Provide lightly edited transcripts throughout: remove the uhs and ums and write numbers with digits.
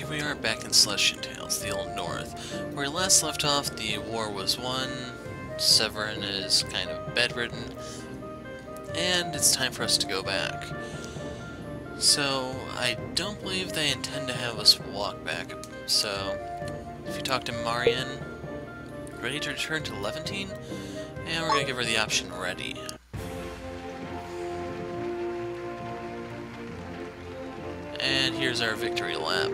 here we are back in Celestian Tales, the Old North. Where we last left off, the war was won, Severin is kind of bedridden, and it's time for us to go back. So, I don't believe they intend to have us walk back, so if you talk to Marienne, ready to return to Levantine, and we're going to give her the option ready. And here's our victory lap.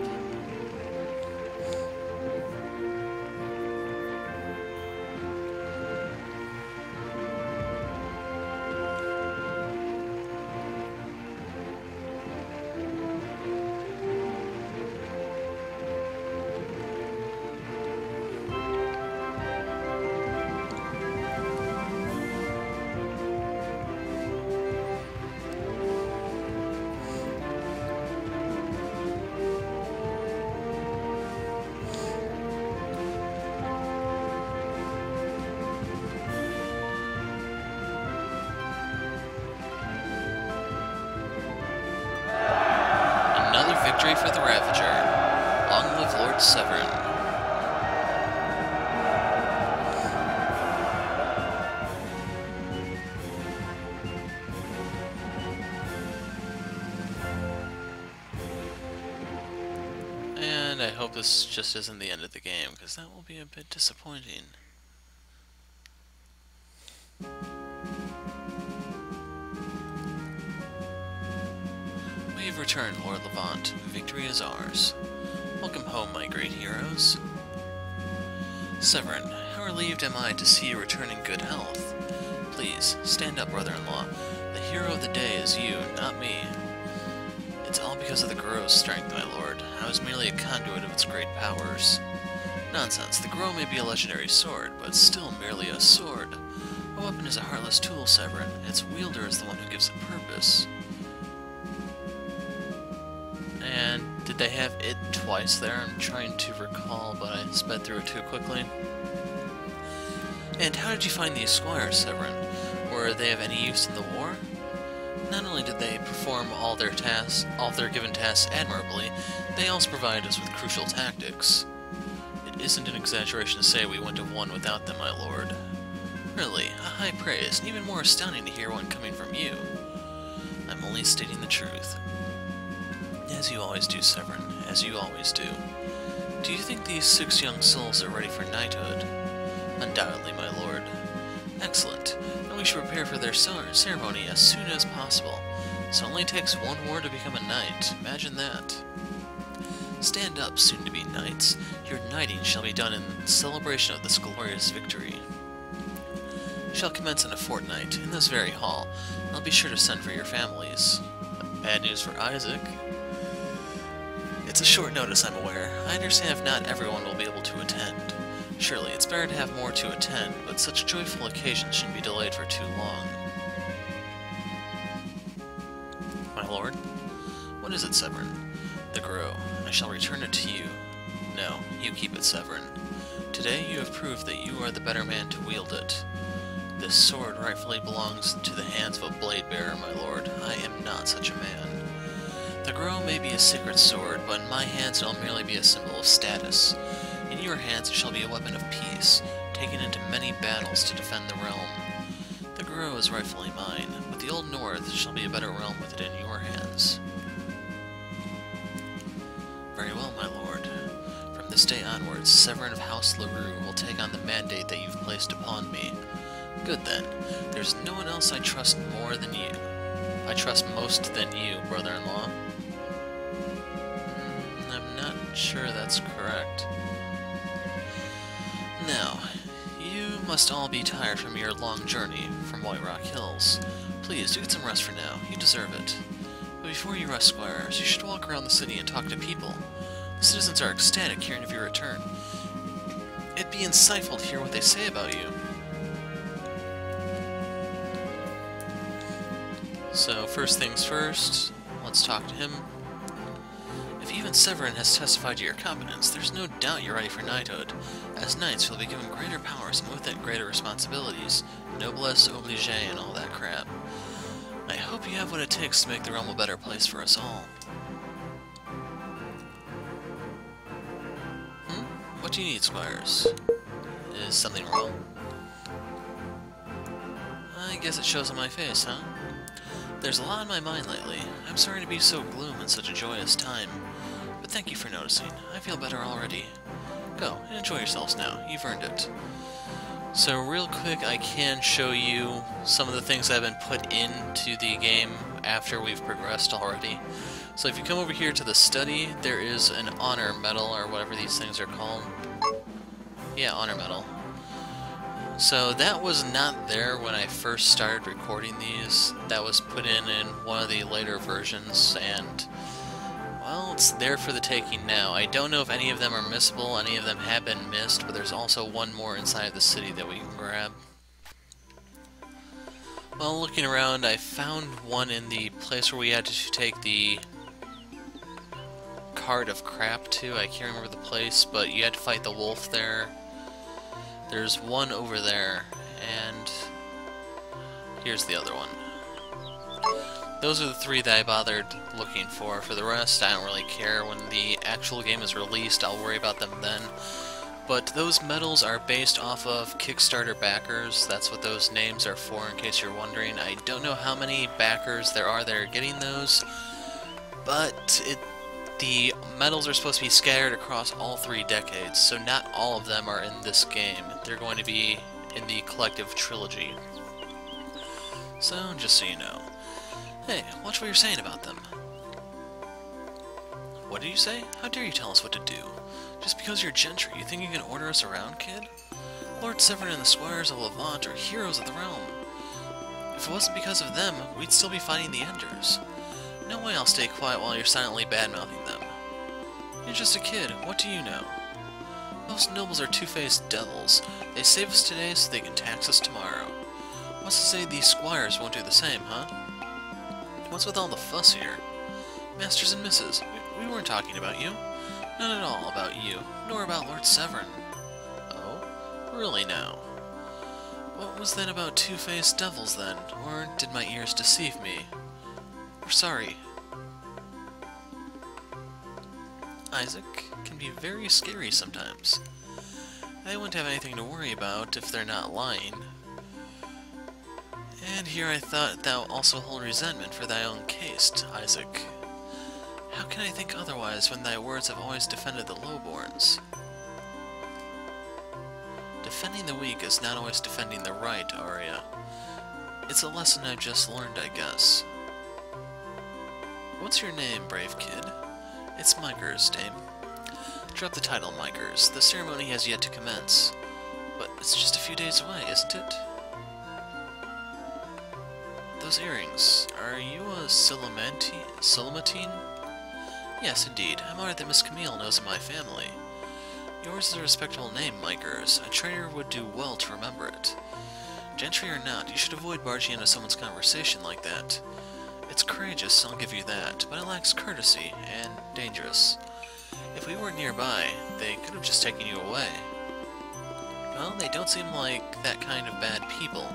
Victory for the Ravager. Long live Lord Severn. And I hope this just isn't the end of the game, because that will be a bit disappointing. We've returned, Lord Levant. Victory is ours. Welcome home, my great heroes. Severin, how relieved am I to see you return in good health. Please, stand up, brother-in-law. The hero of the day is you, not me. It's all because of the Grow's strength, my lord. I was merely a conduit of its great powers. Nonsense, the Grow may be a legendary sword, but still merely a sword. A weapon is a heartless tool, Severin. Its wielder is the one who gives it purpose. And did they have it twice there? I'm trying to recall, but I sped through it too quickly. And how did you find these squires, Severin? Were they of any use in the war? Not only did they perform all their given tasks admirably, they also provided us with crucial tactics. It isn't an exaggeration to say we wouldn't have won without them, my lord. Really, a high praise, and even more astounding to hear one coming from you. I'm only stating the truth. As you always do, Severin, as you always do. Do you think these 6 young souls are ready for knighthood? Undoubtedly, my lord. Excellent, and we should prepare for their ceremony as soon as possible. It only takes one war to become a knight, imagine that. Stand up, soon-to-be knights. Your knighting shall be done in celebration of this glorious victory. It shall commence in a fortnight, in this very hall. I'll be sure to send for your families. Bad news for Isaac. It's a short notice, I'm aware. I understand if not everyone will be able to attend. Surely, it's better to have more to attend, but such joyful occasions shouldn't be delayed for too long. My lord? What is it, Severin? The Grow. I shall return it to you. No, you keep it, Severin. Today you have proved that you are the better man to wield it. This sword rightfully belongs to the hands of a blade-bearer, my lord. I am not such a man. The Grow may be a sacred sword, but in my hands it will merely be a symbol of status. In your hands it shall be a weapon of peace, taken into many battles to defend the realm. The Grow is rightfully mine, but the Old North shall be a better realm with it in your hands. Very well, my lord. From this day onwards, Severin of House LaRue will take on the mandate that you've placed upon me. Good then. There's no one else I trust more than you. I trust most than you, brother-in-law. I'm not sure that's correct. Now, you must all be tired from your long journey from White Rock Hills. Please, do get some rest for now. You deserve it. But before you rest, squires, you should walk around the city and talk to people. The citizens are ecstatic hearing of your return. It'd be insightful to hear what they say about you. So, first things first, let's talk to him. If even Severin has testified to your competence, there's no doubt you're ready for knighthood. As knights, you'll be given greater powers and with it greater responsibilities. Noblesse oblige and all that crap. I hope you have what it takes to make the realm a better place for us all. What do you need, squires? Is something wrong? I guess it shows on my face, huh? There's a lot on my mind lately. I'm sorry to be so gloom in such a joyous time, but thank you for noticing. I feel better already. Go, and enjoy yourselves now. You've earned it. So real quick, I can show you some of the things that have been put into the game after we've progressed already. So if you come over here to the study, there is an honor medal, or whatever these things are called. Yeah, honor medal. So that was not there when I first started recording these. That was put in one of the later versions, and well, it's there for the taking now. I don't know if any of them are missable, any of them have been missed, but there's also one more inside the city that we can grab. Well, looking around, I found one in the place where we had to take the cart of crap to. I can't remember the place, but you had to fight the wolf there. There's one over there, and here's the other one. Those are the three that I bothered looking for. For the rest, I don't really care. When the actual game is released, I'll worry about them then. But those medals are based off of Kickstarter backers. That's what those names are for, in case you're wondering. I don't know how many backers there are that are getting those, but the medals are supposed to be scattered across all 3 decades, so not all of them are in this game. They're going to be in the collective trilogy. So, just so you know. Hey, watch what you're saying about them. What did you say? How dare you tell us what to do? Just because you're gentry, you think you can order us around, kid? Lord Severn and the squires of Levant are heroes of the realm. If it wasn't because of them, we'd still be fighting the Enders. No way I'll stay quiet while you're silently bad-mouthing them. You're just a kid, what do you know? Those nobles are two-faced devils. They save us today so they can tax us tomorrow. What's to say these squires won't do the same, huh? What's with all the fuss here? Masters and misses, we weren't talking about you. Not at all about you, nor about Lord Severn. Oh? Really now? What was that about two-faced devils then? Or did my ears deceive me? We're sorry. Isaac can be very scary sometimes. I wouldn't have anything to worry about if they're not lying. And here I thought thou also hold resentment for thy own caste, Isaac. How can I think otherwise when thy words have always defended the lowborns? Defending the weak is not always defending the right, Arya. It's a lesson I've just learned, I guess. What's your name, brave kid? It's Mykers, dame. Drop the title, Mykers. The ceremony has yet to commence. But it's just a few days away, isn't it? Those earrings, are you a Levantine? Yes, indeed. I'm honored that Miss Camille knows of my family. Yours is a respectable name, Mykers. A trader would do well to remember it. Gentry or not, you should avoid barging into someone's conversation like that. It's courageous, I'll give you that, but it lacks courtesy, and dangerous. If we weren't nearby, they could have just taken you away. Well, they don't seem like that kind of bad people.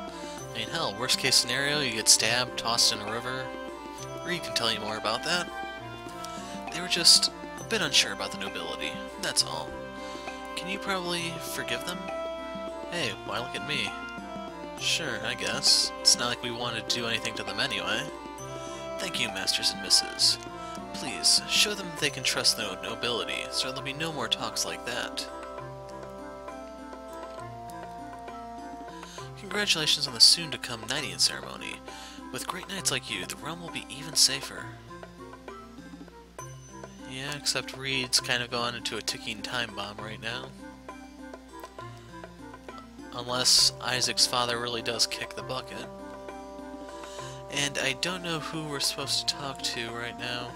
I mean, hell, worst case scenario, you get stabbed, tossed in a river. Reed can tell you more about that. They were just a bit unsure about the nobility, that's all. Can you probably forgive them? Hey, why look at me? Sure, I guess. It's not like we wanted to do anything to them anyway. Thank you, masters and misses. Please, show them they can trust the nobility, so there'll be no more talks like that. Congratulations on the soon-to-come knighting ceremony. With great knights like you, the realm will be even safer. Yeah, except Reed's kind of gone into a ticking time bomb right now. Unless Isaac's father really does kick the bucket. And I don't know who we're supposed to talk to right now.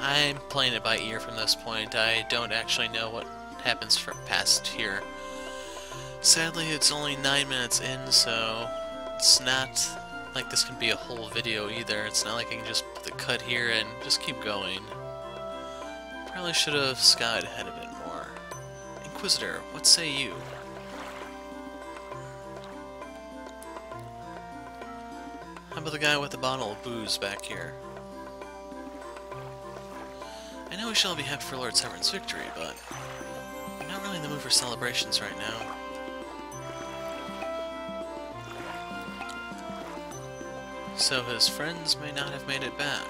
I'm playing it by ear from this point. I don't actually know what happens past here. Sadly, it's only 9 minutes in, so it's not like this can be a whole video either. It's not like I can just put the cut here and just keep going. Probably should have scouted ahead a bit more. Inquisitor, what say you? How about the guy with the bottle of booze back here? I know we shall be happy for Lord Severn's victory, but I'm not really in the mood for celebrations right now. So his friends may not have made it back.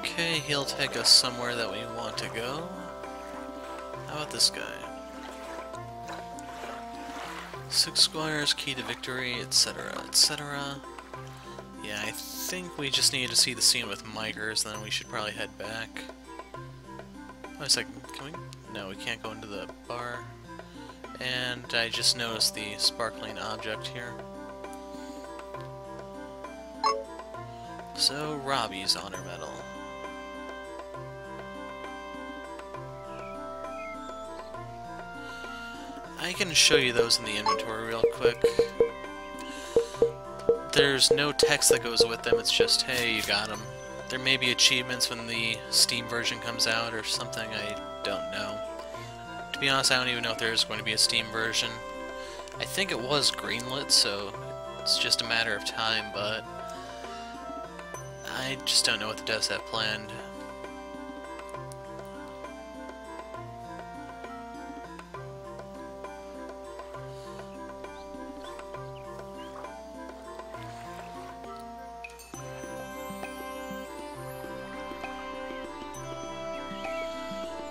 Okay, he'll take us somewhere that we want to go. How about this guy? 6 squires, key to victory, etc., etc. Yeah, I think we just need to see the scene with Micers, then we should probably head back. Wait a second, can we? No, we can't go into the bar. And I just noticed the sparkling object here. So, Robbie's honor medal. I can show you those in the inventory real quick. There's no text that goes with them, it's just, hey, you got them. There may be achievements when the Steam version comes out or something, I don't know. To be honest, I don't even know if there's going to be a Steam version. I think it was greenlit, so it's just a matter of time, but I just don't know what the devs have planned.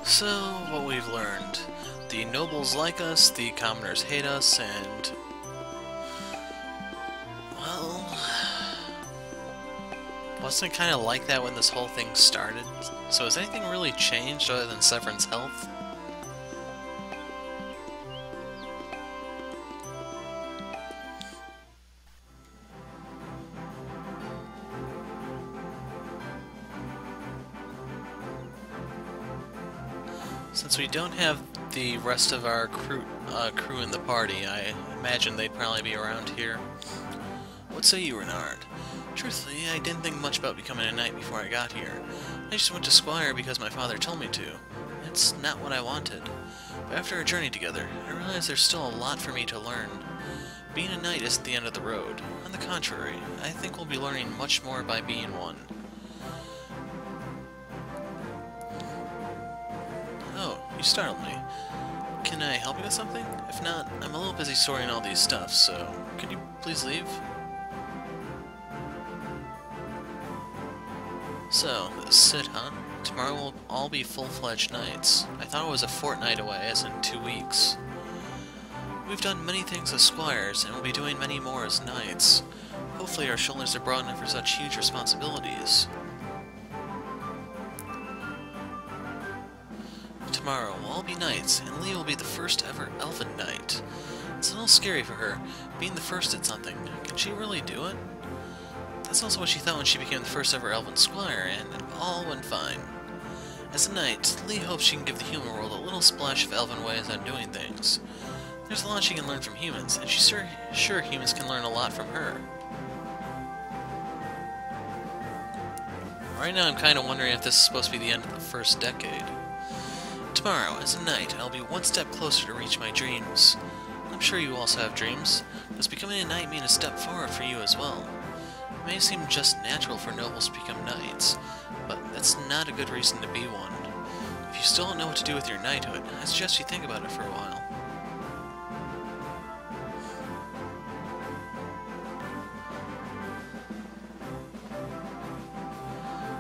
So, what we've learned. The nobles like us, the commoners hate us, and... well... wasn't it kind of like that when this whole thing started? So has anything really changed other than Severin's health? Since we don't have the rest of our crew in the party, I imagine they'd probably be around here. What say you, Renard? Truthfully, I didn't think much about becoming a knight before I got here. I just went to Squire because my father told me to. It's not what I wanted. But after our journey together, I realized there's still a lot for me to learn. Being a knight isn't the end of the road. On the contrary, I think we'll be learning much more by being one. You startled me. Can I help you with something? If not, I'm a little busy sorting all these stuff, so could you please leave? So, this is it, huh? Tomorrow we'll all be full-fledged knights. I thought it was a fortnight away, as in 2 weeks. We've done many things as squires, and we'll be doing many more as knights. Hopefully our shoulders are broad enough for such huge responsibilities. Tomorrow, we'll all be knights, and Lee will be the first ever elven knight. It's a little scary for her, being the first at something. Can she really do it? That's also what she thought when she became the first ever elven squire, and it all went fine. As a knight, Lee hopes she can give the human world a little splash of elven ways on doing things. There's a lot she can learn from humans, and she's sure humans can learn a lot from her. Right now I'm kind of wondering if this is supposed to be the end of the first decade. Tomorrow, as a knight, I'll be one step closer to reach my dreams. I'm sure you also have dreams. Does becoming a knight mean a step forward for you as well? It may seem just natural for nobles to become knights, but that's not a good reason to be one. If you still don't know what to do with your knighthood, I suggest you think about it for a while.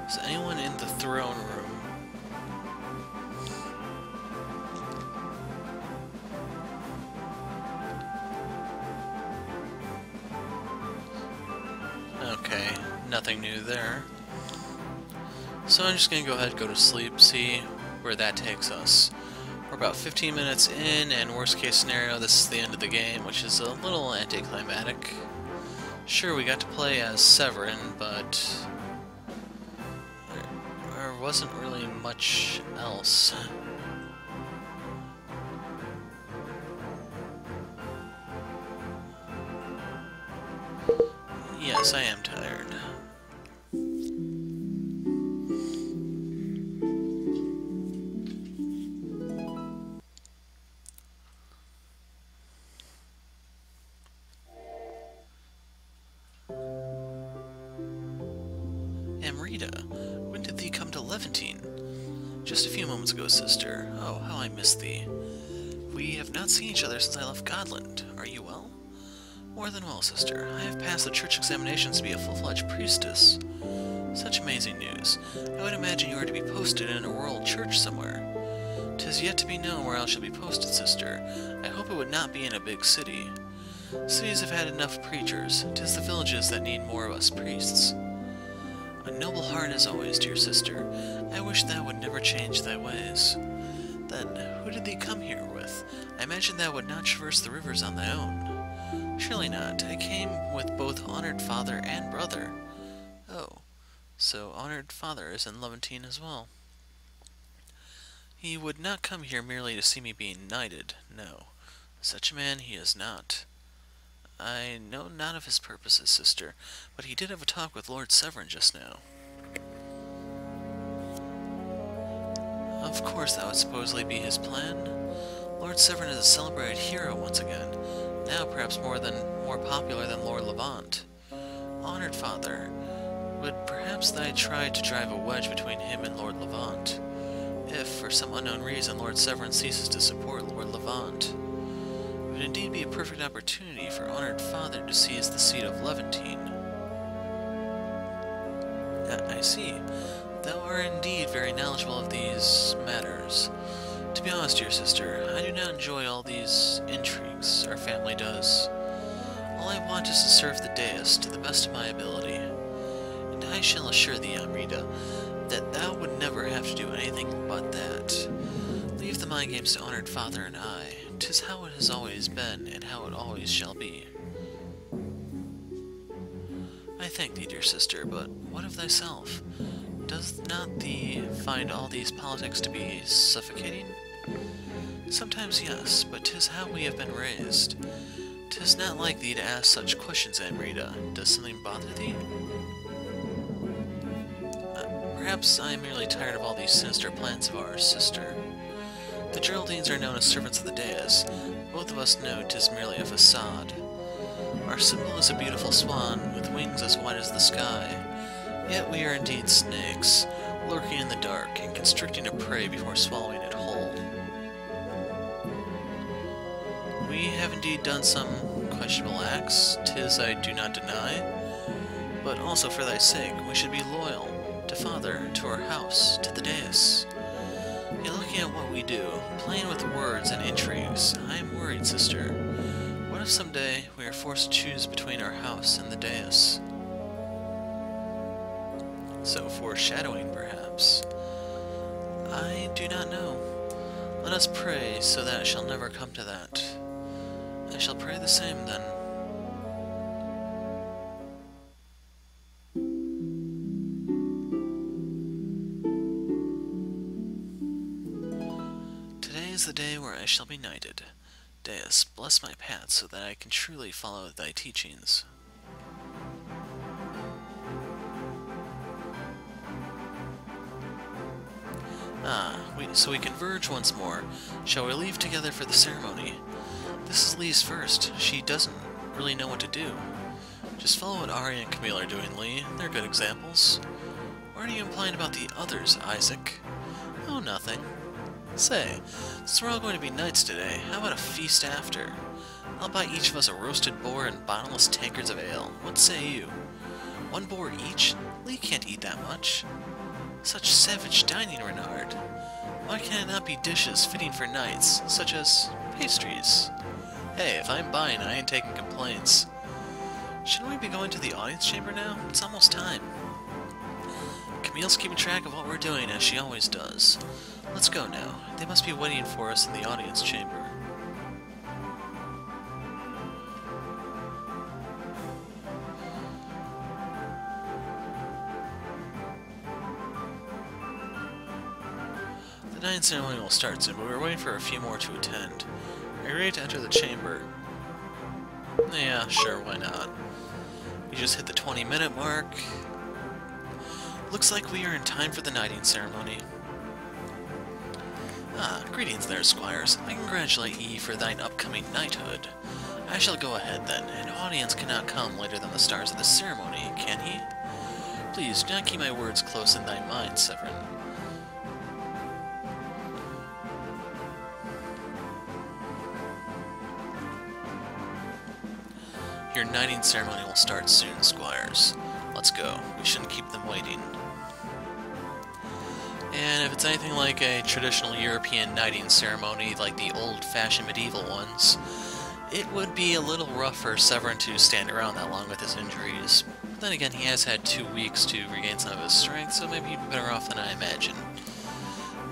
Is anyone in the throne room? Okay, nothing new there. So I'm just gonna go ahead and go to sleep, see where that takes us. We're about 15 minutes in, and worst case scenario, this is the end of the game, which is a little anticlimactic. Sure, we got to play as Severin, but there wasn't really much else. Yes, I am tired. Amrita, when did thee come to Levantine? Just a few moments ago, sister. Oh, how I miss thee. We have not seen each other since I left Godland. Are you well? More than well, sister. I have passed the church examinations to be a full-fledged priestess. Such amazing news. I would imagine you are to be posted in a rural church somewhere. 'Tis yet to be known where I shall be posted, sister. I hope it would not be in a big city. Cities have had enough preachers. 'Tis the villages that need more of us priests. A noble heart as always, dear sister. I wish thou would never change thy ways. Then, who did thee come here with? I imagine thou would not traverse the rivers on thy own. Surely not. I came with both honored father and brother. Oh, so honored father is in Levantine as well. He would not come here merely to see me being knighted. No, such a man he is not. I know not of his purposes, sister, but he did have a talk with Lord Severn just now. Of course that would supposedly be his plan. Lord Severn is a celebrated hero once again, now perhaps more popular than Lord Levant. Honored father, would perhaps thy try to drive a wedge between him and Lord Levant? If, for some unknown reason, Lord Severn ceases to support Lord Levant, it would indeed be a perfect opportunity for honored father to seize the seat of Levantine. I see. Thou art indeed very knowledgeable of these matters. To be honest, dear sister, I do not enjoy all these intrigues our family does. All I want is to serve the dais to the best of my ability. And I shall assure thee, Amrita, that thou would never have to do anything but that. Leave the mind games to honored father and I. 'Tis how it has always been, and how it always shall be. I thank thee, dear sister, but what of thyself? Does not thee find all these politics to be suffocating? Sometimes yes, but 'tis how we have been raised. 'Tis not like thee to ask such questions, Amrita. Does something bother thee? Perhaps I am merely tired of all these sinister plans of ours, sister. The Geraldines are known as servants of the dais. Both of us know 'tis merely a facade. Our symbol is a beautiful swan with wings as white as the sky. Yet we are indeed snakes, lurking in the dark and constricting a prey before swallowing it whole. We have indeed done some questionable acts, 'tis I do not deny, but also for thy sake we should be loyal to father, to our house, to the dais. Yet looking at what we do, playing with words and intrigues, I am worried, sister. What if someday we are forced to choose between our house and the dais? So foreshadowing, perhaps. I do not know. Let us pray so that it shall never come to that. I shall pray the same, then. Today is the day where I shall be knighted. Deus, bless my path so that I can truly follow thy teachings. So we converge once more. Shall we leave together for the ceremony? This is Lee's first. She doesn't really know what to do. Just follow what Ari and Camille are doing, Lee. They're good examples. What are you implying about the others, Isaac? Oh, nothing. Say, since we're all going to be knights today, how about a feast after? I'll buy each of us a roasted boar and bottomless tankards of ale. What say you? 1 boar each? Lee can't eat that much. Such savage dining, Renard. Why can it not be dishes fitting for knights, such as pastries? Hey, if I'm buying, I ain't taking complaints. Shouldn't we be going to the audience chamber now? It's almost time. Camille's keeping track of what we're doing, as she always does. Let's go now. They must be waiting for us in the audience chamber. The knighting ceremony will start soon, but we're waiting for a few more to attend. Are you ready to enter the chamber? Yeah, sure, why not? We just hit the 20-minute mark. Looks like we are in time for the knighting ceremony. Ah, greetings there, squires. I congratulate ye for thine upcoming knighthood. I shall go ahead then. An audience cannot come later than the stars of the ceremony, can he? Please, do not keep my words close in thy mind, Severin. Your knighting ceremony will start soon, squires. Let's go. We shouldn't keep them waiting. And if it's anything like a traditional European knighting ceremony, like the old-fashioned medieval ones, it would be a little rough for Severin to stand around that long with his injuries. But then again, he has had 2 weeks to regain some of his strength, so maybe he'd be better off than I imagine.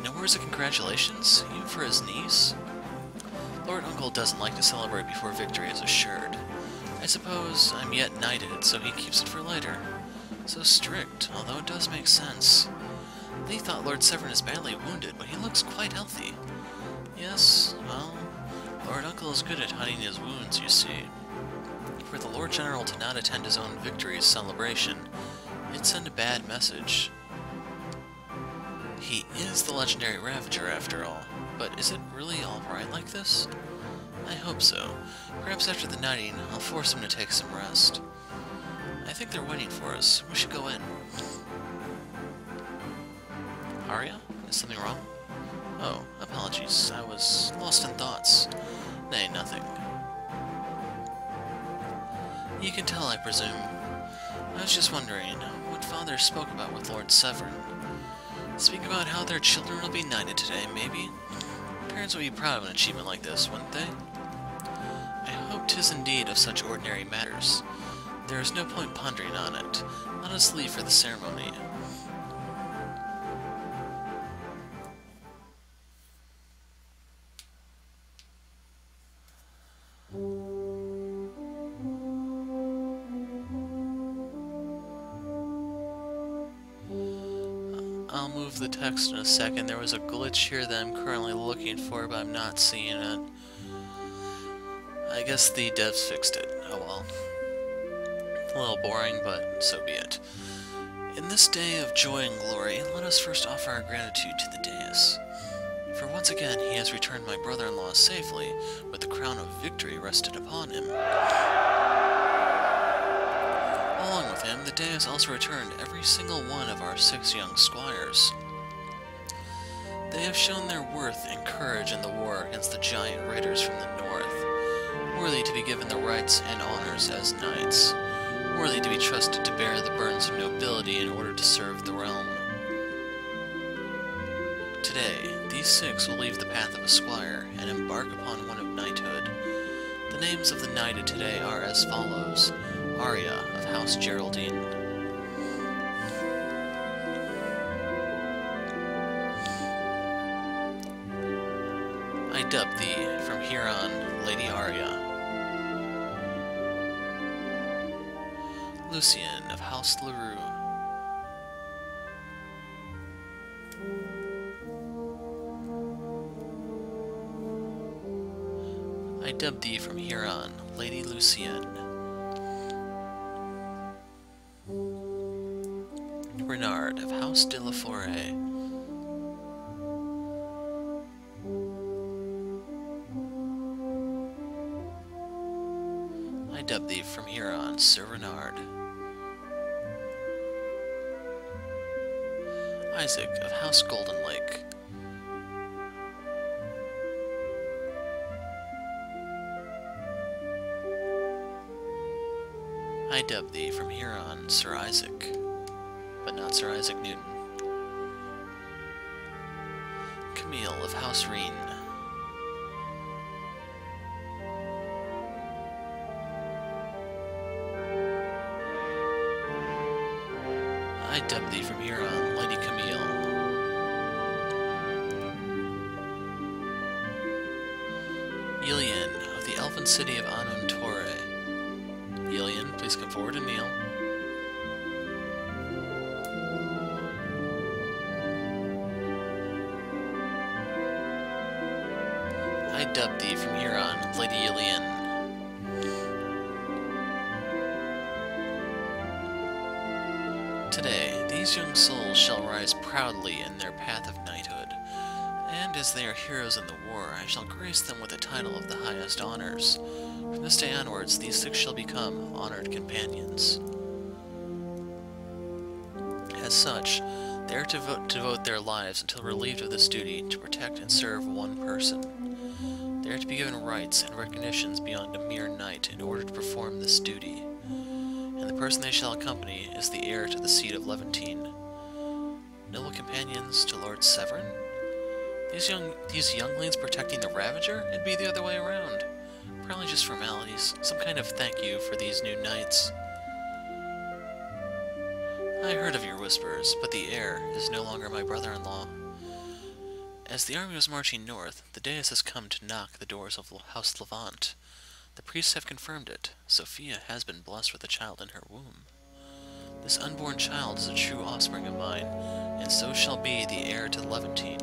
No words of congratulations? Even for his niece? Lord Uncle doesn't like to celebrate before victory is assured. I suppose I'm yet knighted, so he keeps it for later. So strict, although it does make sense. They thought Lord Severn is badly wounded, but he looks quite healthy. Yes, well, Lord Uncle is good at hiding his wounds, you see. For the Lord General to not attend his own victory's celebration, it'd send a bad message. He is the legendary Ravager, after all, but is it really alright like this? I hope so. Perhaps after the knighting, I'll force him to take some rest. I think they're waiting for us. We should go in. Arya? Is something wrong? Oh, apologies. I was lost in thoughts. Nay, nothing. You can tell, I presume. I was just wondering what Father spoke about with Lord Severn. Speak about how their children will be knighted today, maybe? Parents would be proud of an achievement like this, wouldn't they? I hope 'tis indeed of such ordinary matters. There is no point pondering on it. Let us leave for the ceremony. I'll move the text in a second. There was a glitch here that I'm currently looking for, but I'm not seeing it. I guess the devs fixed it. Oh well. A little boring, but so be it. In this day of joy and glory, let us first offer our gratitude to the dais. For once again, he has returned my brother-in-law safely, with the crown of victory rested upon him. Along with him, the dais also returned every single one of our 6 young squires. They have shown their worth and courage in the war against the giant raiders from the north, worthy to be given the rights and honors as knights, worthy to be trusted to bear the burdens of nobility in order to serve the realm. Today, these 6 will leave the path of a squire and embark upon one of knighthood. The names of the knighted today are as follows: Arya of House Geraldine, I dub thee from here on Lady Arya. Lucienne of House LaRue. I dub thee from here on Lady Lucienne. Renard of House de la Forêt. I dub thee from here on Sir Renard. Isaac of House Golden Lake. I dub thee from here on Sir Isaac, but not Sir Isaac Newton. Camille of House Reen. I dub thee from here on Lady Camille. Ilian of the elfin city of Anun Torre. Ilian, please come forward and kneel. I dub thee from here on Lady Ilian. Today, these young souls shall rise proudly in their path of knighthood, and as they are heroes in the war, I shall grace them with a title of the highest honors. From this day onwards, these 6 shall become honored companions. As such, they are to devote their lives until relieved of this duty to protect and serve one person. They are to be given rights and recognitions beyond a mere knight in order to perform this duty. And the person they shall accompany is the heir to the seat of Levantine. Noble companions to Lord Severn? These younglings protecting the Ravager? It'd be the other way around. Probably just formalities, some kind of thank you for these new knights. I heard of your whispers, but the heir is no longer my brother-in-law. As the army was marching north, the dais has come to knock the doors of House Levant. The priests have confirmed it. Sophia has been blessed with a child in her womb. This unborn child is a true offspring of mine, and so shall be the heir to Levantine.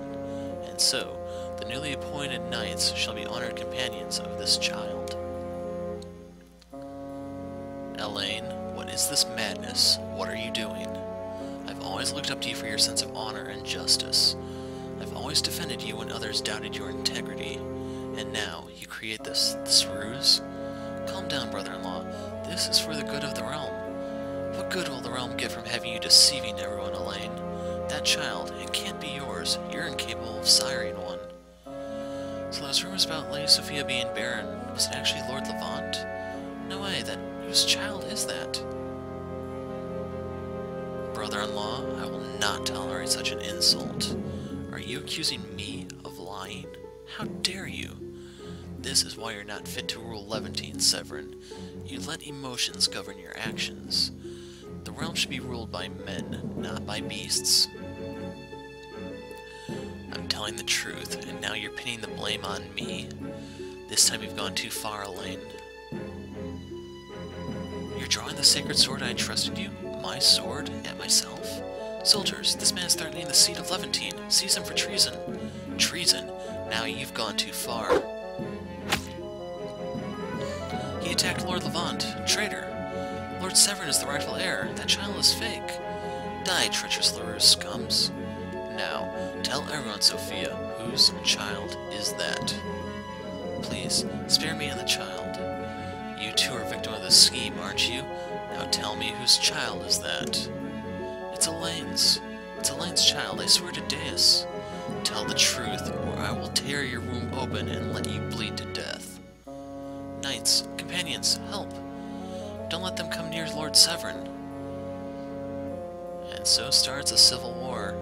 And so, the newly appointed knights shall be honored companions of this child. Elaine, what is this madness? What are you doing? I've always looked up to you for your sense of honor and justice. I've always defended you when others doubted your integrity. And now, you create this ruse? Calm down, brother-in-law. This is for the good of the realm. What good will the realm get from having you deceiving everyone, Elaine? That child, it can't be yours. You're incapable of siring one. So those rumors about Lady Sophia being barren, was it actually Lord Levant? No way, whose child is that? Brother-in-law, I will not tolerate such an insult. Are you accusing me of lying? How dare you? This is why you're not fit to rule Levantine, Severin. You let emotions govern your actions. The realm should be ruled by men, not by beasts. I'm telling the truth, and now you're pinning the blame on me. This time you've gone too far, Elaine. You're drawing the sacred sword I entrusted you? My sword? At myself? Soldiers, this man is threatening the seat of Levantine. Seize him for treason. Treason? Now you've gone too far. He attacked Lord Levant. Traitor. Lord Severn is the rightful heir. That child is fake. Die, treacherous LaRue scums. Now, tell everyone, Sophia, whose child is that? Please, spare me and the child. You two are victim of this scheme, aren't you? Now tell me whose child is that? It's Elaine's. It's Elaine's child, I swear to Deus. Tell the truth, or I will tear your womb open and let you bleed to death. Knights, companions, help! Don't let them come near Lord Severn. And so starts a civil war.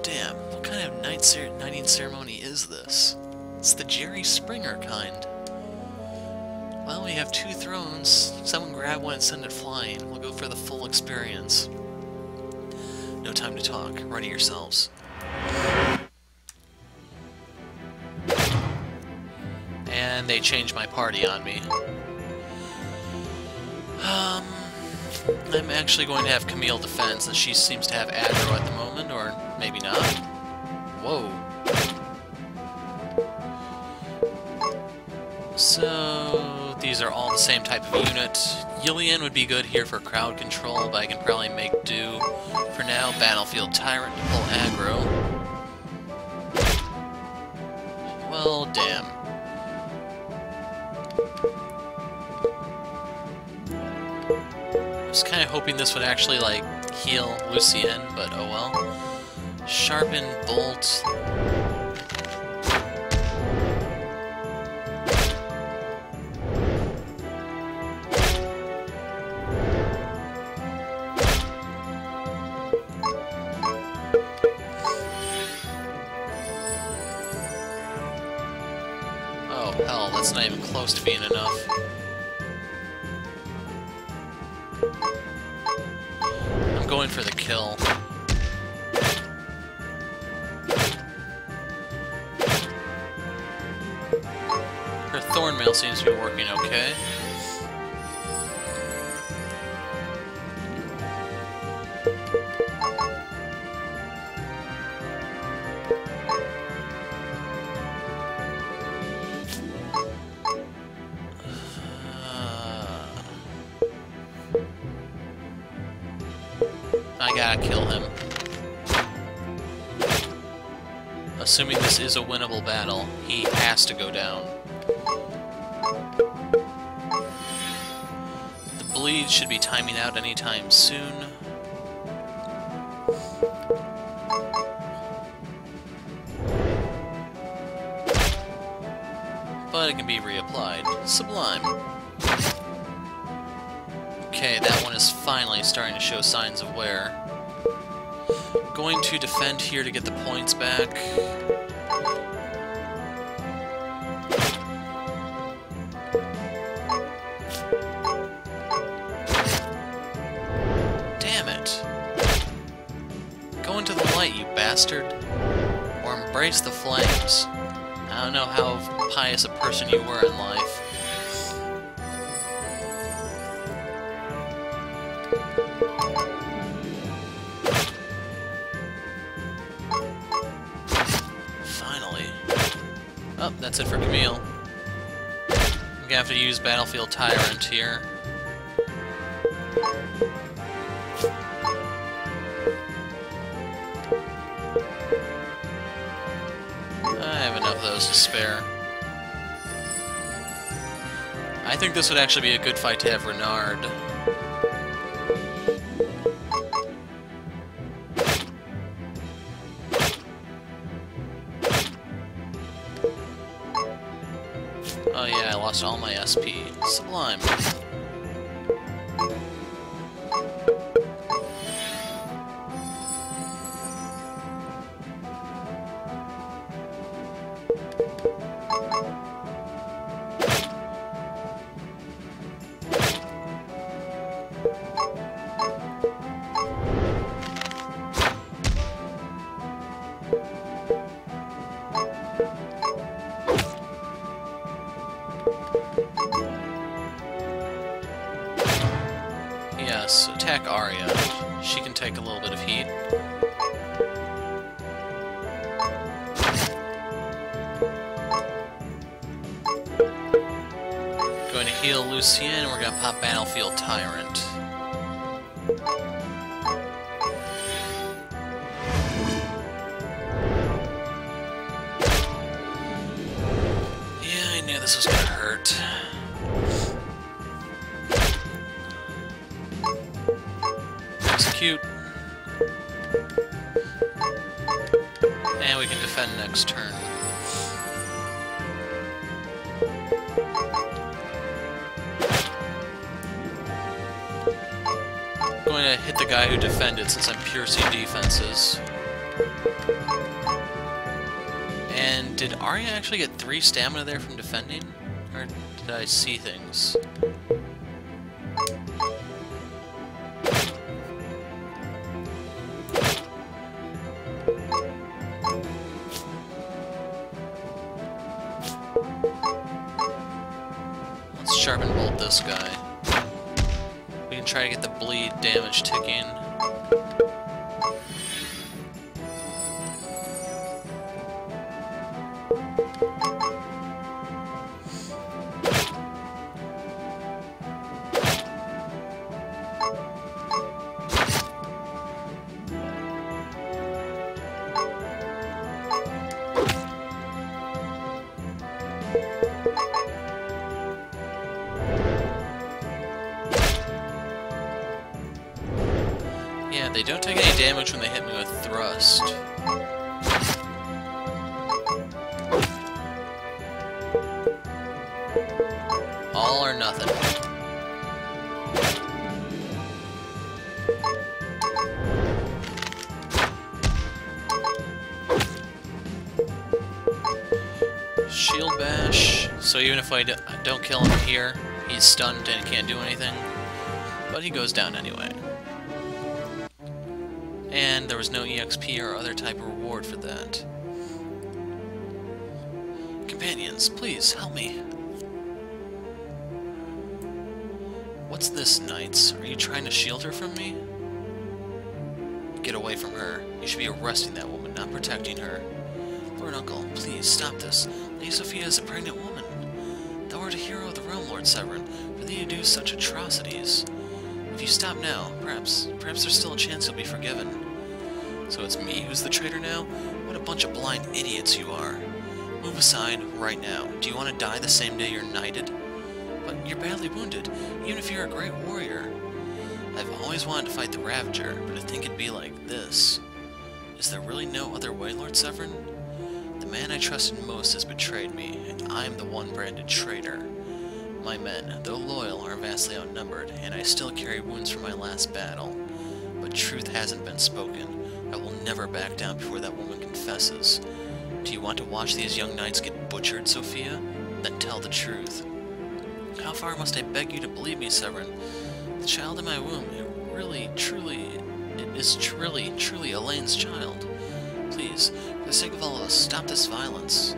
Damn, what kind of knighting ceremony is this? It's the Jerry Springer kind. Well, we have 2 thrones. Someone grab one and send it flying. We'll go for the full experience. No time to talk. Ready yourselves. And they changed my party on me. I'm actually going to have Camille defend, since she seems to have aggro at the moment, or maybe not. Whoa. So, these are all the same type of unit. Lucienne would be good here for crowd control, but I can probably make do. For now, Battlefield Tyrant to pull aggro. Well, damn. I was kind of hoping this would actually, like, heal Lucienne, but oh well. Sharpen, bolt. Oh, hell, that's not even close to being enough. I'm going for the kill. Her Thornmail seems to be working okay. I gotta kill him. Assuming this is a winnable battle, he has to go down. The bleed should be timing out anytime soon. But it can be reapplied. Sublime. Okay, that one is finally starting to show signs of wear. Going to defend here to get the points back. Damn it. Go into the light, you bastard. Or embrace the flames. I don't know how pious a person you were in life. Finally. Oh, that's it for Camille. I'm gonna have to use Battlefield Tyrant here. I have enough of those to spare. I think this would actually be a good fight to have Renard. Oh yeah, I lost all my SP. Sublime. Yes, attack Arya. She can take a little bit of heat. Going to heal Lucienne, and we're going to pop Battlefield Tyrant. Yeah, I knew this was going to hurt. Execute. And we can defend next turn. Going to hit the guy who defended since I'm piercing defenses. And did Arya actually get 3 stamina there from defending? Or did I see things? Let's sharpen bolt this guy. We can try to get the bleed damage ticking. Yeah, they don't take any damage when they hit me with thrust. All or nothing. Shield bash. So even if I don't kill him here, he's stunned and can't do anything. But he goes down anyway. And there was no EXP or other type of reward for that. Companions, please, help me. What's this, knights? Are you trying to shield her from me? Get away from her. You should be arresting that woman, not protecting her. Lord Uncle, please, stop this. Lady Sophia is a pregnant woman. Thou art a hero of the realm, Lord Severn, for thee to do such atrocities. If If you stop now, perhaps there's still a chance you'll be forgiven. So it's me who's the traitor now? What a bunch of blind idiots you are. Move aside right now. Do you want to die the same day you're knighted? But you're badly wounded, even if you're a great warrior. I've always wanted to fight the Ravager, but to think it'd be like this. Is there really no other way, Lord Severn? The man I trusted most has betrayed me, and I'm the one branded traitor. My men, though loyal, are vastly outnumbered, and I still carry wounds from my last battle. But truth hasn't been spoken. I will never back down before that woman confesses. Do you want to watch these young knights get butchered, Sophia? Then tell the truth. How far must I beg you to believe me, Severin? The child in my womb, it is truly Elaine's child. Please, for the sake of all of us, stop this violence.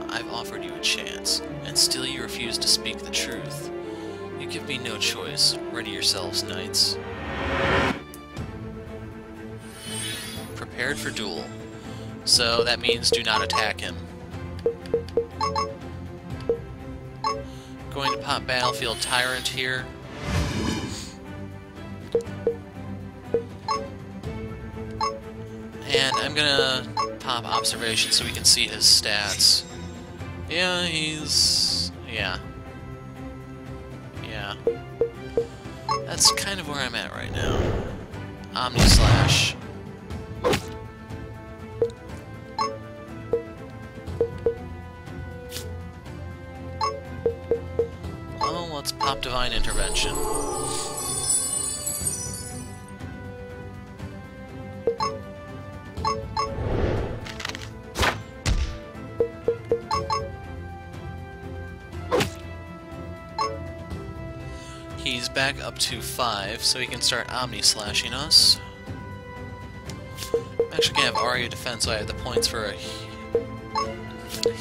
I've offered you a chance, and still you refuse to speak the truth. You give me no choice. Ready yourselves, knights. Prepared for duel. So that means do not attack him. Going to pop Battlefield Tyrant here. And I'm gonna pop Observation so we can see his stats. Yeah, yeah. That's kind of where I'm at right now. Omni Slash. Well, let's pop Divine Intervention. He's back up to 5, so he can start Omni-slashing us. I'm actually gonna have Aria defend, so I have the points for a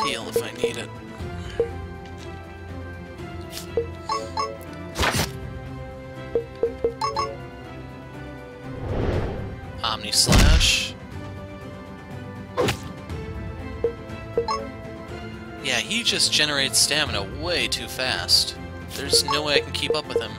heal if I need it. Omni-slash. Yeah, he just generates stamina way too fast. There's no way I can keep up with him.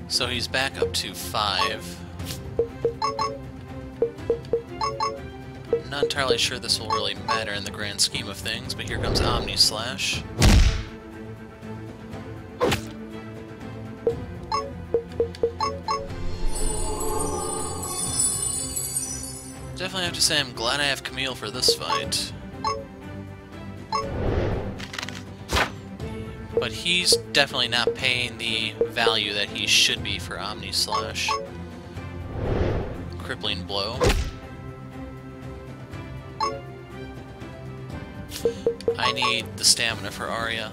So he's back up to 5. Not entirely sure this will really matter in the grand scheme of things, but here comes Omni Slash. Definitely have to say I'm glad I have Camille for this fight. But he's definitely not paying the value that he should be for Omni Slash. Crippling Blow. I need the stamina for Aria.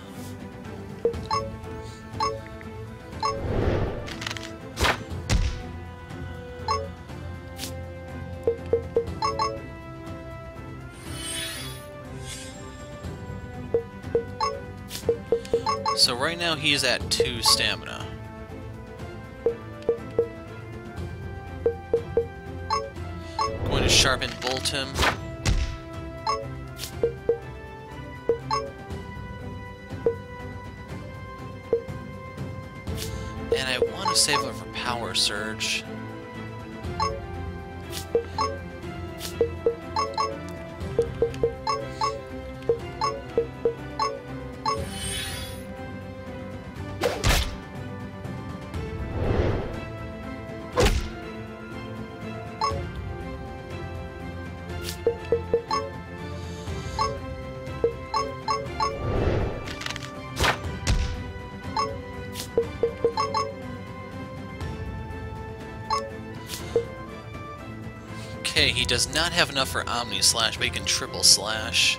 So right now he's at 2 stamina. Going to Sharpen Bolt him. And I want to save it for Power Surge. he does not have enough for Omni Slash, but he can triple slash.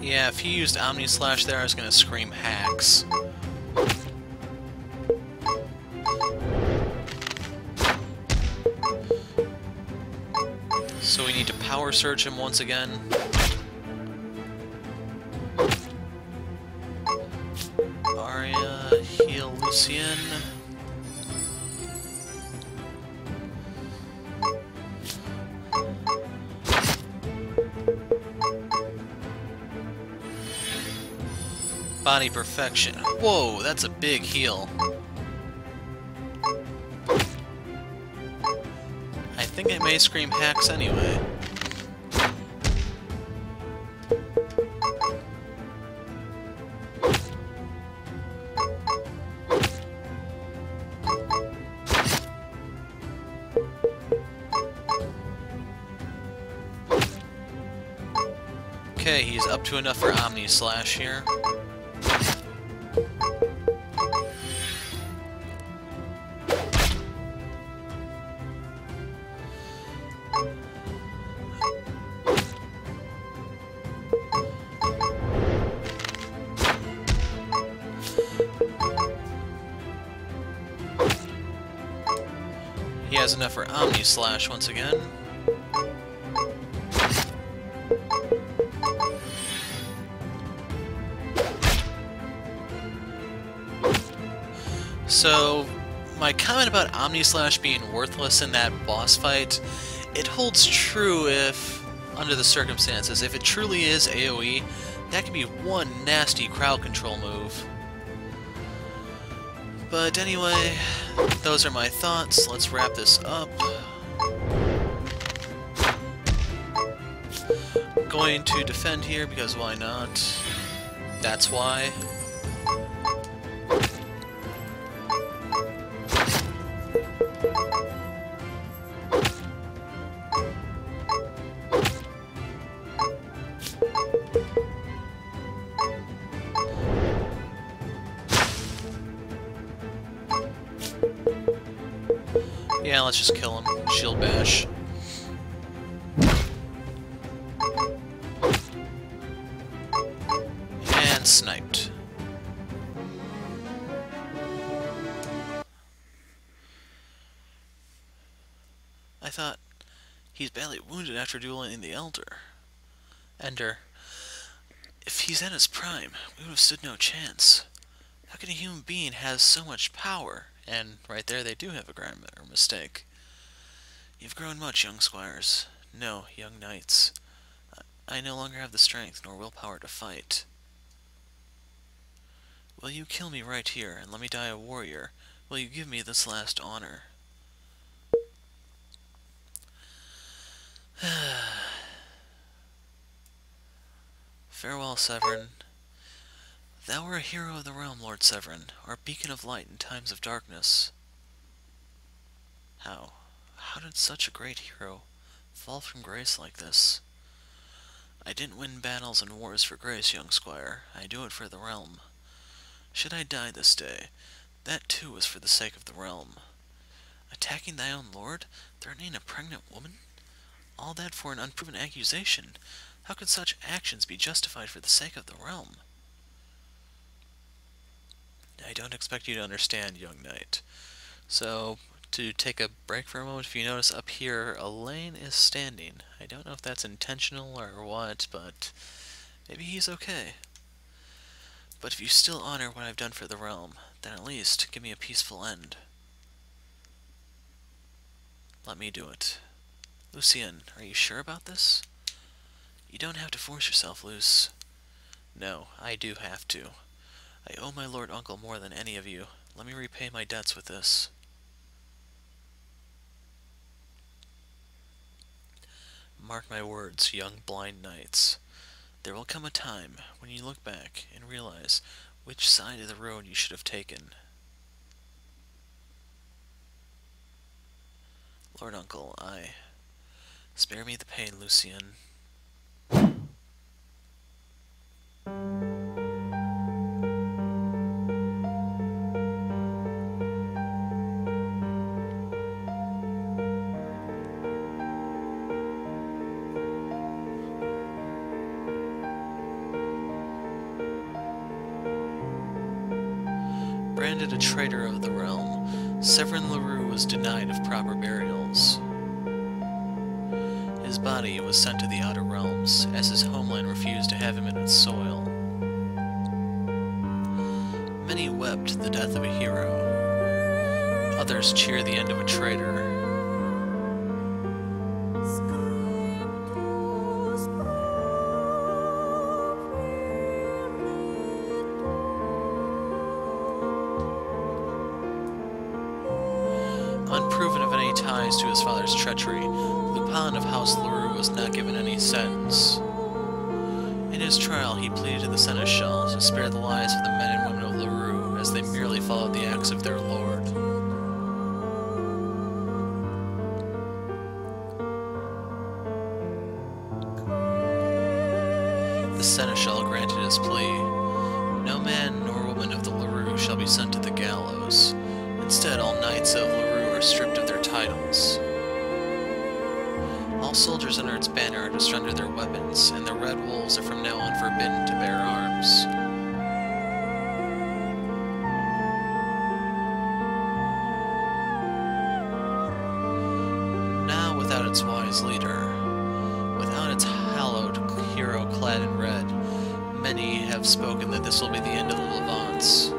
Yeah, if he used Omni Slash there, I was gonna scream hacks. So we need to power surge him once again. Aria, heal Lucienne. Body perfection. Whoa, that's a big heal. I think it may scream hacks anyway. Okay, he's up to enough for Omni Slash here. He has enough for Omni Slash once again. So, my comment about Omni Slash being worthless in that boss fight, it holds true if, under the circumstances, if it truly is AoE, that can be one nasty crowd control move. But anyway, those are my thoughts. Let's wrap this up. Going to defend here because why not? That's why. Yeah, let's just kill him. Shield bash. And sniped. I thought he's badly wounded after dueling the Ender. If he's at his prime, we would have stood no chance. How can a human being have so much power? And right there they do have a grammar mistake. You've grown much, young squires. No, young knights. I no longer have the strength nor willpower to fight. Will you kill me right here and let me die a warrior? Will you give me this last honor? Farewell, Severin. Thou were a hero of the realm, Lord Severn, our beacon of light in times of darkness. How? How did such a great hero fall from grace like this? I didn't win battles and wars for grace, young squire. I do it for the realm. Should I die this day, that too was for the sake of the realm. Attacking thy own lord, threatening a pregnant woman? All that for an unproven accusation. How could such actions be justified for the sake of the realm? I don't expect you to understand, young knight. So, to take a break for a moment, if you notice up here, Elaine is standing. I don't know if that's intentional or what, but maybe he's okay. But if you still honor what I've done for the realm, then at least give me a peaceful end. Let me do it. Lucienne, are you sure about this? You don't have to force yourself, Luce. No, I do have to. I owe my lord uncle more than any of you. Let me repay my debts with this. Mark my words, young blind knights. There will come a time when you look back and realize which side of the road you should have taken. Lord Uncle, spare me the pain, Lucienne. Branded a traitor of the realm, Severin LaRue was denied of proper burials. His body was sent to the outer realms, as his homeland refused to have him in its soil. Many wept the death of a hero. Others cheer the end of a traitor. Unproven of any ties to his father's treachery, Lupin of House LaRue was not given any sentence. In his trial, he pleaded to the Seneschal to spare the lives of the men and women of LaRue, as they merely followed the acts of their lord. The Seneschal granted his plea. No man nor woman of the LaRue shall be sent to the gallows. Instead, all knights of LaRue are stripped of their titles. All soldiers under its banner are to surrender their weapons, and the Red Wolves are from now on forbidden to bear arms. Now, without its wise leader, without its hallowed hero clad in red, many have spoken that this will be the end of the Levants.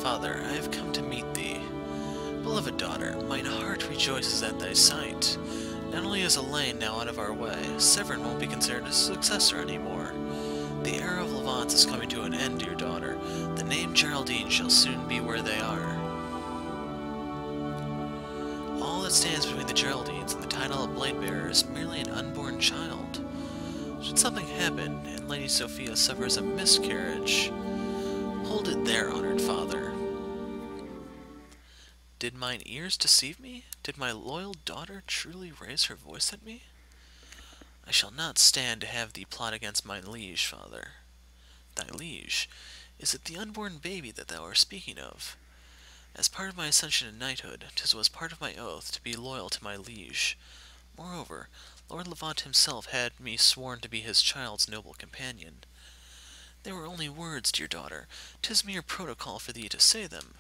Father, I have come to meet thee. Beloved daughter, mine heart rejoices at thy sight. Not only is Elaine now out of our way, Severin won't be considered a successor anymore. The era of Levant is coming to an end, dear daughter. The name Geraldine shall soon be where they are. All that stands between the Geraldines and the title of Bladebearer is merely an unborn child. Should something happen, and Lady Sophia suffers a miscarriage, hold it there, honored father. Did mine ears deceive me? Did my loyal daughter truly raise her voice at me? I shall not stand to have thee plot against mine liege, father. Thy liege? Is it the unborn baby that thou art speaking of? As part of my ascension to knighthood, 'tis was part of my oath to be loyal to my liege. Moreover, Lord Levant himself had me sworn to be his child's noble companion. They were only words, dear daughter. 'Tis mere protocol for thee to say them.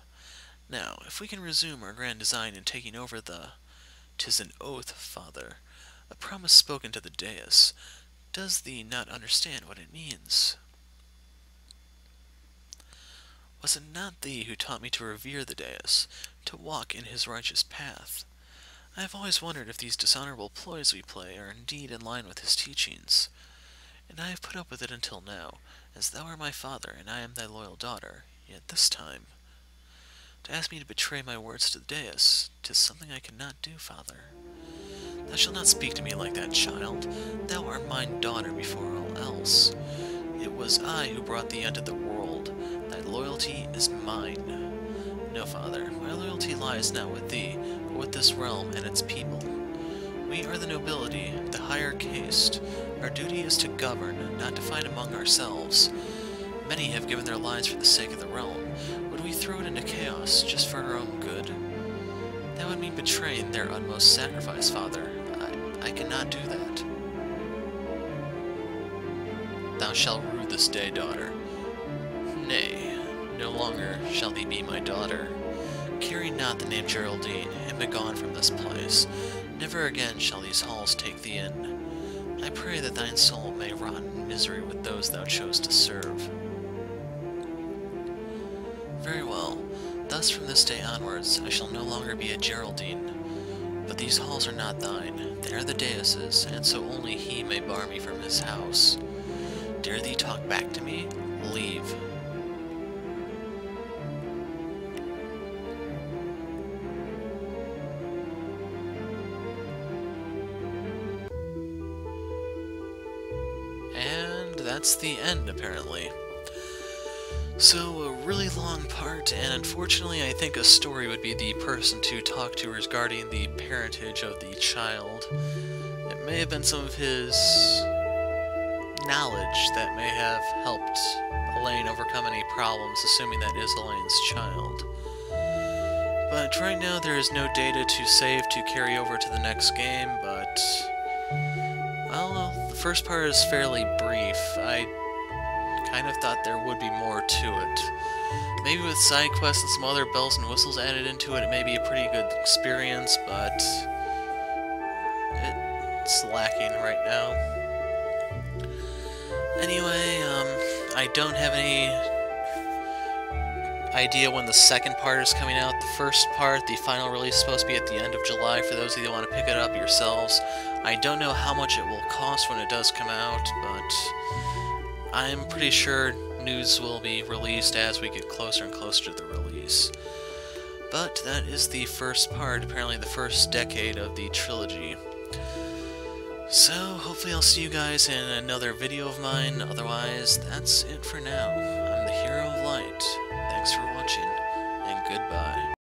Now, if we can resume our grand design in taking over the... 'Tis an oath, father. A promise spoken to the dais. Does thee not understand what it means? Was it not thee who taught me to revere the dais, to walk in his righteous path? I have always wondered if these dishonorable ploys we play are indeed in line with his teachings. And I have put up with it until now, as thou art my father, and I am thy loyal daughter. Yet this time, to ask me to betray my words to the dais, 'tis something I cannot do, father. Thou shalt not speak to me like that, child. Thou art mine daughter before all else. It was I who brought thee unto the world. Thy loyalty is mine. No, father, my loyalty lies not with thee, but with this realm and its people. We are the nobility, the higher caste. Our duty is to govern, not to fight among ourselves. Many have given their lives for the sake of the realm. Would we throw it into chaos just for our own good? That would mean betraying their utmost sacrifice, father. I cannot do that. Thou shalt rue this day, daughter. Nay, no longer shall thee be my daughter. Carry not the name Geraldine, and begone from this place. Never again shall these halls take thee in. I pray that thine soul may rot in misery with those thou chose to serve. thus from this day onwards I shall no longer be a Geraldine. But these halls are not thine, they are the Deus's, and so only he may bar me from his house. Dare thee talk back to me? Leave. And that's the end, apparently. So, a really long part, and unfortunately I think a story would be the person to talk to regarding the parentage of the child. It may have been some of his knowledge that may have helped Elaine overcome any problems, assuming that is Elaine's child. But right now there is no data to save to carry over to the next game, but... well, the first part is fairly brief. I kind of thought there would be more to it. Maybe with side quests and some other bells and whistles added into it, it may be a pretty good experience, but it's lacking right now. Anyway, I don't have any idea when the second part is coming out. The first part, the final release, is supposed to be at the end of July for those of you that want to pick it up yourselves. I don't know how much it will cost when it does come out, but I'm pretty sure news will be released as we get closer and closer to the release. But that is the first part, apparently the first decade of the trilogy. So, hopefully I'll see you guys in another video of mine. Otherwise, that's it for now.